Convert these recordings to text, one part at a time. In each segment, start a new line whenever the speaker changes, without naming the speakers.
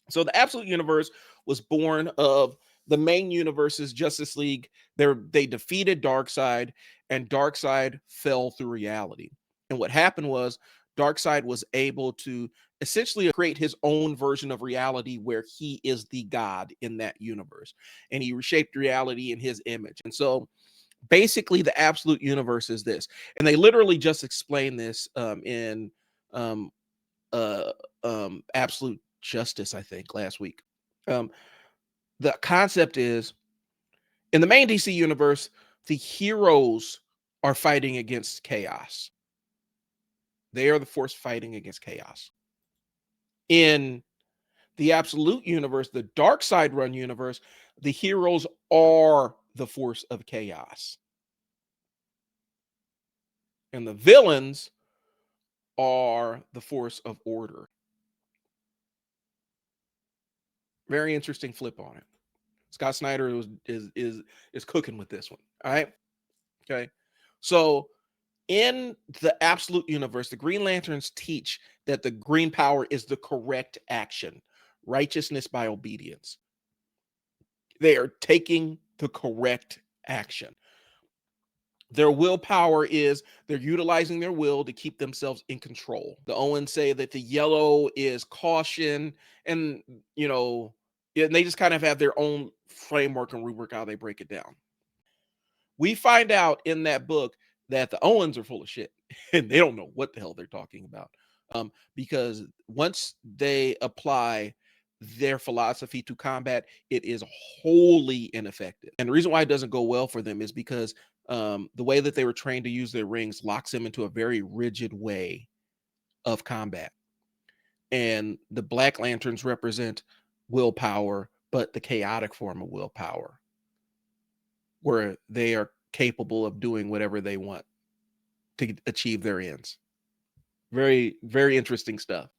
So the absolute universe was born of the main universe's Justice League. They defeated Darkseid, and Darkseid fell through reality. And what happened was Darkseid was able to essentially create his own version of reality where he is the god in that universe. And he reshaped reality in his image. And so basically the absolute universe is this. And they literally just explained this in um, uh, Absolute Justice, I think, last week. Um, the concept is in the main DC universe, the heroes are fighting against chaos. They are the force fighting against chaos. In the absolute universe, the Darkseid run universe, the heroes are the force of chaos. And the villains are the force of order. Very interesting flip on it. Scott Snyder is cooking with this one. All right. Okay. So in the absolute universe, the Green Lanterns teach that the green power is the correct action, righteousness by obedience. They are taking the correct action. Their willpower is they're utilizing their will to keep themselves in control. The Owens say that the yellow is caution, and and they just kind of have their own framework and rubric how they break it down. We find out in that book that the Owens are full of shit and they don't know what the hell they're talking about. Because once they apply their philosophy to combat, it is wholly ineffective. And the reason why it doesn't go well for them is because the way that they were trained to use their rings locks them into a very rigid way of combat. And the Black Lanterns represent willpower, but the chaotic form of willpower, where they are capable of doing whatever they want to achieve their ends. Very, very interesting stuff.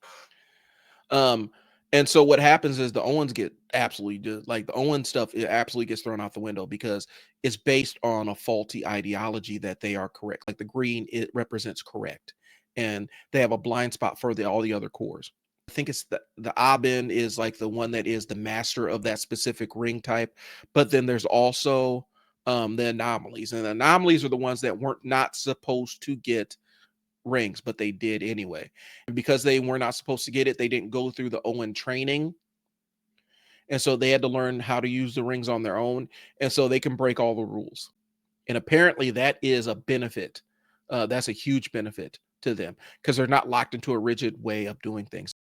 And so what happens is the Owens get absolutely just like the Owen stuff, it absolutely gets thrown out the window because it's based on a faulty ideology that they are correct. Like the green, it represents correct. And they have a blind spot for all the other cores. I think it's the Abin is like the one that is the master of that specific ring type. But then there's also the anomalies. And the anomalies are the ones that weren't not supposed to get rings, but they did anyway. And because they were not supposed to get it, they didn't go through the Owen training. And so they had to learn how to use the rings on their own. And so they can break all the rules. And apparently that is a benefit. That's a huge benefit to them because they're not locked into a rigid way of doing things.